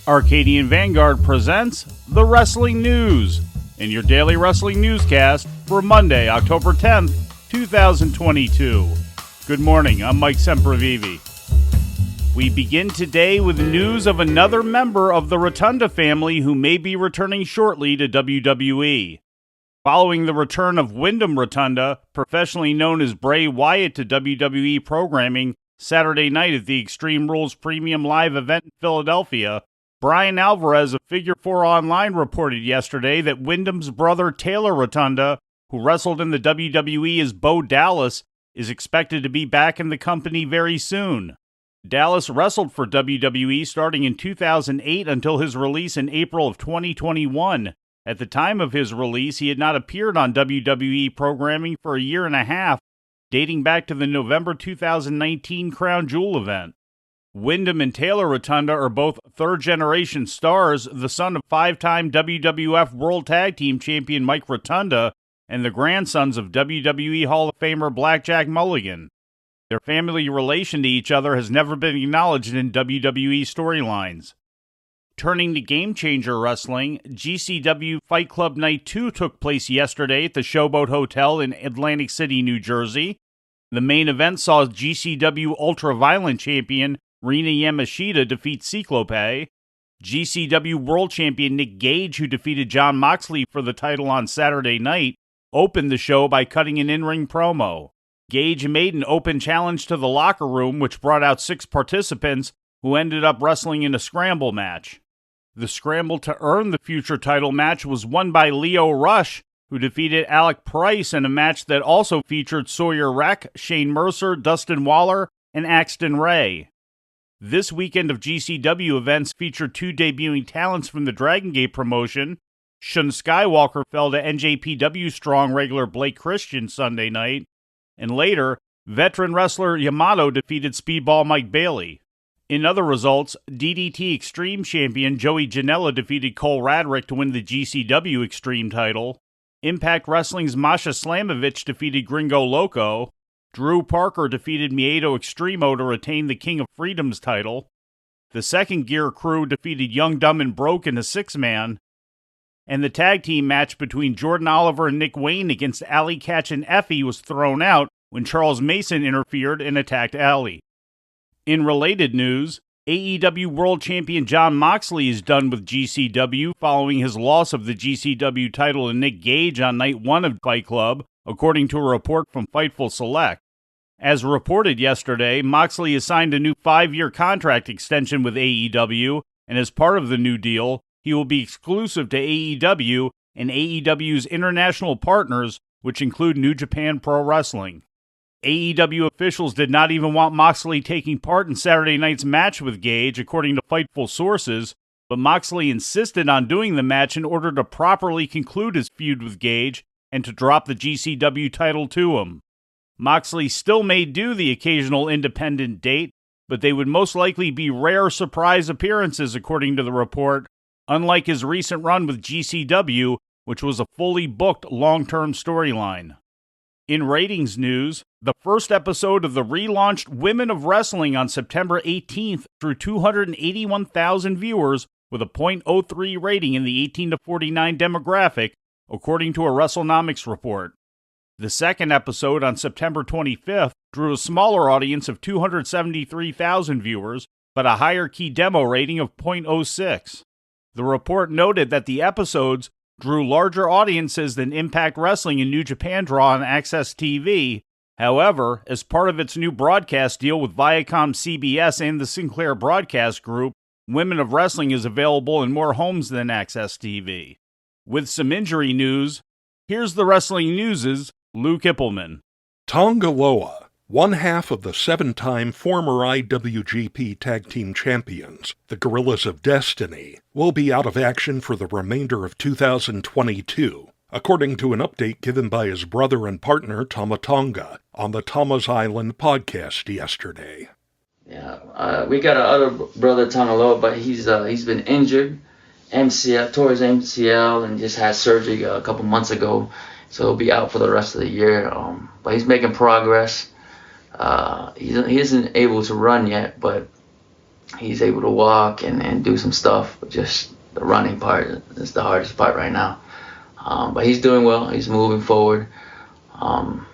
Arcadian Vanguard presents The Wrestling News in your daily wrestling newscast for Monday, October 10th, 2022. Good morning, I'm Mike Sempervive. We begin today with news of another member of the Rotunda family who may be returning shortly to WWE. Following the return of Wyndham Rotunda, professionally known as Bray Wyatt, to WWE programming Saturday night at the Extreme Rules Premium Live event in Philadelphia, Brian Alvarez of Figure 4 Online reported yesterday that Wyndham's brother Taylor Rotunda, who wrestled in the WWE as Bo Dallas, is expected to be back in the company very soon. Dallas wrestled for WWE starting in 2008 until his release in April of 2021. At the time of his release, he had not appeared on WWE programming for a year and a half, dating back to the November 2019 Crown Jewel event. Wyndham and Taylor Rotunda are both third-generation stars, the son of five-time WWF World Tag Team Champion Mike Rotunda and the grandsons of WWE Hall of Famer Blackjack Mulligan. Their family relation to each other has never been acknowledged in WWE storylines. Turning to Game Changer Wrestling, GCW Fight Club Night 2 took place yesterday at the Showboat Hotel in Atlantic City, New Jersey. The main event saw GCW Ultra-Violent Champion Rina Yamashita defeat Cyclope. GCW World Champion Nick Gage, who defeated Jon Moxley for the title on Saturday night, opened the show by cutting an in-ring promo. Gage made an open challenge to the locker room, which brought out 6 participants who ended up wrestling in a scramble match. The scramble to earn the future title match was won by Leo Rush, who defeated Alec Price in a match that also featured Sawyer Wreck, Shane Mercer, Dustin Waller, and Axton Ray. This weekend of GCW events featured 2 debuting talents from the Dragon Gate promotion. Shun Skywalker fell to NJPW strong regular Blake Christian Sunday night, and later, veteran wrestler Yamato defeated Speedball Mike Bailey. In other results, DDT Extreme champion Joey Janela defeated Cole Radrick to win the GCW Extreme title. Impact Wrestling's Masha Slamovich defeated Gringo Loco. Drew Parker defeated Miedo Extremo to retain the King of Freedom's title. The Second Gear crew defeated Young, Dumb, and Broke in a 6-man. And the tag team match between Jordan Oliver and Nick Wayne against Alley Catch and Effie was thrown out when Charles Mason interfered and attacked Alley. In related news, AEW World Champion Jon Moxley is done with GCW following his loss of the GCW title to Nick Gage on Night 1 of Fight Club, according to a report from Fightful Select. As reported yesterday, Moxley has signed a new 5-year contract extension with AEW, and as part of the new deal, he will be exclusive to AEW and AEW's international partners, which include New Japan Pro Wrestling. AEW officials did not even want Moxley taking part in Saturday night's match with Gage, according to Fightful sources, but Moxley insisted on doing the match in order to properly conclude his feud with Gage and to drop the GCW title to him. Moxley still may do the occasional independent date, but they would most likely be rare surprise appearances, according to the report, unlike his recent run with GCW, which was a fully booked long-term storyline. In ratings news, the first episode of the relaunched Women of Wrestling on September 18th drew 281,000 viewers with a .03 rating in the 18 to 49 demographic, according to a WrestleNomics report. The second episode on September 25th drew a smaller audience of 273,000 viewers, but a higher key demo rating of .06. The report noted that the episodes drew larger audiences than Impact Wrestling and New Japan Draw on Access TV. However, as part of its new broadcast deal with Viacom CBS and the Sinclair Broadcast Group, Women of Wrestling is available in more homes than Access TV. With some injury news, here's the Wrestling News' Lou Kipilman. Tonga Loa, one half of the 7-time former IWGP Tag Team Champions, the Gorillas of Destiny, will be out of action for the remainder of 2022, according to an update given by his brother and partner Tama Tonga on the Tama's Island podcast yesterday. Yeah, we got our other brother Tonga Loa, but he's been injured, tore his MCL, and just had surgery a couple months ago. So he'll be out for the rest of the year. But he's making progress. He isn't able to run yet, but he's able to walk and do some stuff. But just the running part is the hardest part right now. But he's doing well. He's moving forward.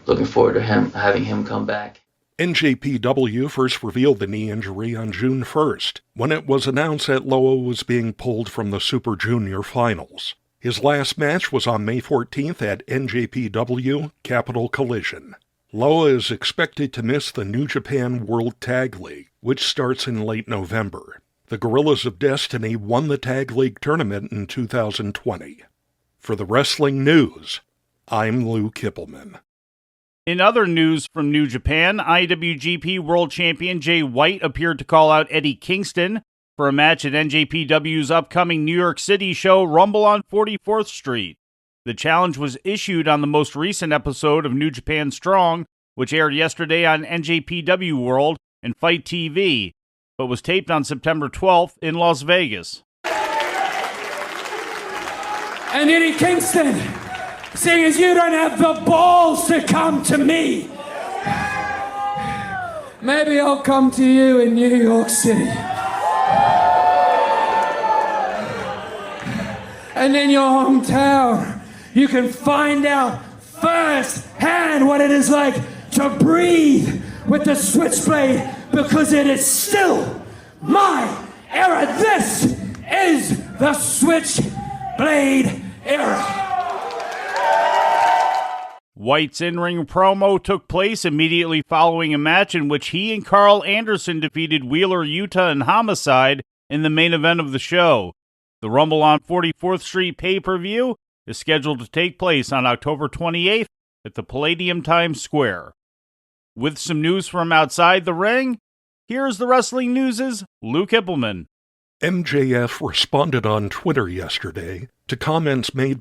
Looking forward to having him come back. NJPW first revealed the knee injury on June 1st, when it was announced that Loa was being pulled from the Super Junior Finals. His last match was on May 14th at NJPW Capital Collision. Loa is expected to miss the New Japan World Tag League, which starts in late November. The Gorillas of Destiny won the Tag League tournament in 2020. For the Wrestling News, I'm Lou Kipilman. In other news from New Japan, IWGP World Champion Jay White appeared to call out Eddie Kingston for a match at NJPW's upcoming New York City show, Rumble on 44th Street. The challenge was issued on the most recent episode of New Japan Strong, which aired yesterday on NJPW World and Fight TV, but was taped on September 12th in Las Vegas. And Eddie Kingston, seeing as you don't have the balls to come to me, maybe I'll come to you in New York City. And in your hometown, you can find out firsthand what it is like to breathe with the switchblade, because it is still my era. This is the switchblade era. White's in-ring promo took place immediately following a match in which he and Carl Anderson defeated Wheeler Yuta and Homicide in the main event of the show. The Rumble on 44th Street pay-per-view is scheduled to take place on October 28th at the Palladium Times Square. With some news from outside the ring, here's the Wrestling News' Lou Kipilman. MJF responded on Twitter yesterday to comments made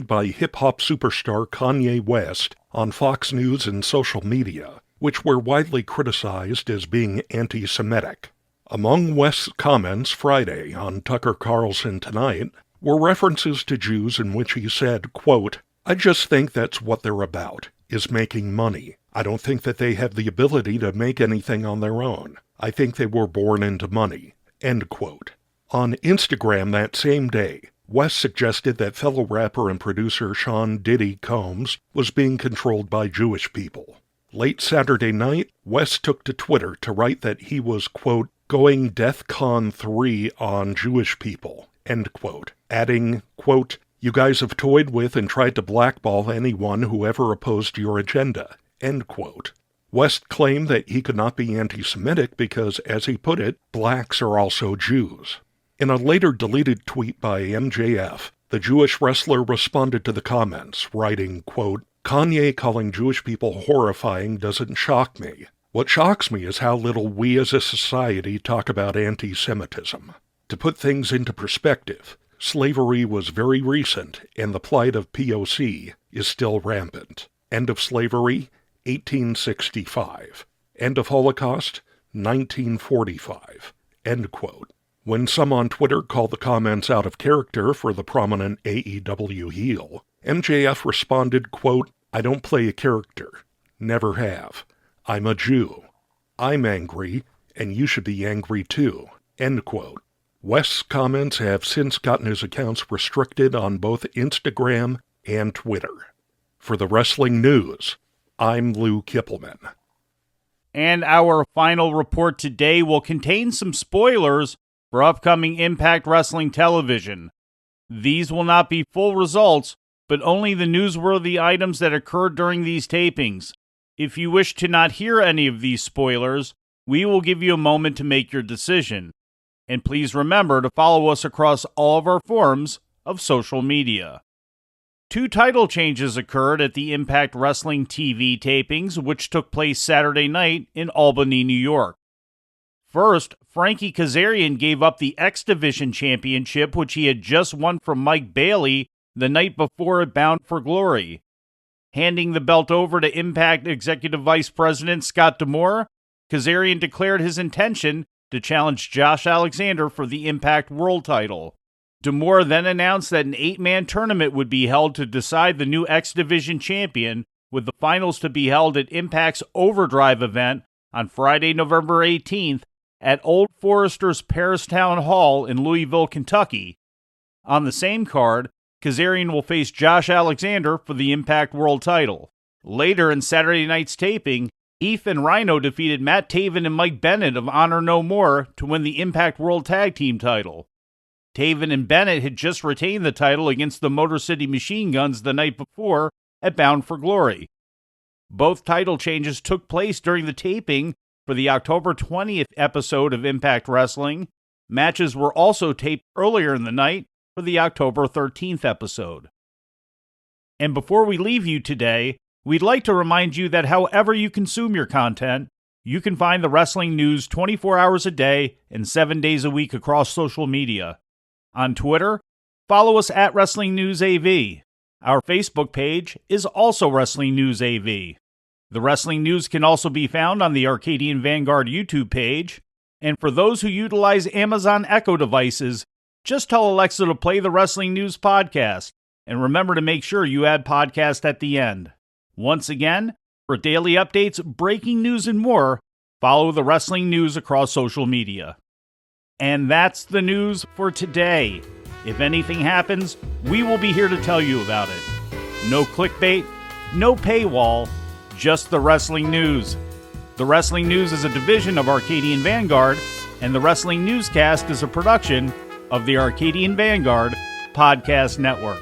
by hip-hop superstar Kanye West on Fox News and social media, which were widely criticized as being anti-Semitic. Among West's comments Friday on Tucker Carlson Tonight were references to Jews in which he said, quote, "I just think that's what they're about, is making money. I don't think that they have the ability to make anything on their own. I think they were born into money." End quote. On Instagram that same day, West suggested that fellow rapper and producer Sean Diddy Combs was being controlled by Jewish people. Late Saturday night, West took to Twitter to write that he was, quote, "going DEFCON 3 on Jewish people," end quote, adding, quote, "You guys have toyed with and tried to blackball anyone who ever opposed your agenda," end quote. West claimed that he could not be anti-Semitic because, as he put it, blacks are also Jews. In a later deleted tweet by MJF, the Jewish wrestler responded to the comments, writing, quote, "Kanye calling Jewish people horrifying doesn't shock me. What shocks me is how little we as a society talk about anti-Semitism. To put things into perspective, slavery was very recent, and the plight of POC is still rampant. End of slavery, 1865. End of Holocaust, 1945. End quote. When some on Twitter called the comments out of character for the prominent AEW heel, MJF responded, quote, "I don't play a character. Never have. I'm a Jew. I'm angry, and you should be angry too." End quote. West's comments have since gotten his accounts restricted on both Instagram and Twitter. For the Wrestling News, I'm Lou Kipilman. And our final report today will contain some spoilers for upcoming Impact Wrestling television. These will not be full results, but only the newsworthy items that occurred during these tapings. If you wish to not hear any of these spoilers, we will give you a moment to make your decision. And please remember to follow us across all of our forms of social media. 2 title changes occurred at the Impact Wrestling TV tapings, which took place Saturday night in Albany, New York. First, Frankie Kazarian gave up the X Division Championship, which he had just won from Mike Bailey the night before at Bound for Glory. Handing the belt over to Impact Executive Vice President Scott D'Amore, Kazarian declared his intention to challenge Josh Alexander for the Impact World title. D'Amore then announced that an 8-man tournament would be held to decide the new X Division champion, with the finals to be held at Impact's Overdrive event on Friday, November 18th at Old Forester's Paris Town Hall in Louisville, Kentucky. On the same card, Kazarian will face Josh Alexander for the Impact World title. Later in Saturday night's taping, Heath and Rhino defeated Matt Taven and Mike Bennett of Honor No More to win the Impact World Tag Team title. Taven and Bennett had just retained the title against the Motor City Machine Guns the night before at Bound for Glory. Both title changes took place during the taping for the October 20th episode of Impact Wrestling. Matches were also taped earlier in the night for the October 13th episode. And before we leave you today, we'd like to remind you that however you consume your content, you can find the wrestling news 24 hours a day and 7 days a week across social media. On Twitter, follow us at Wrestling News AV. Our Facebook page is also Wrestling News AV. The Wrestling News can also be found on the Arcadian Vanguard YouTube page. And for those who utilize Amazon Echo devices, just tell Alexa to play the Wrestling News podcast. And remember to make sure you add podcast at the end. Once again, for daily updates, breaking news, and more, follow the Wrestling News across social media. And that's the news for today. If anything happens, we will be here to tell you about it. No clickbait, no paywall, just the Wrestling News. The Wrestling News is a division of Arcadian Vanguard, and the Wrestling Newscast is a production of the Arcadian Vanguard Podcast Network.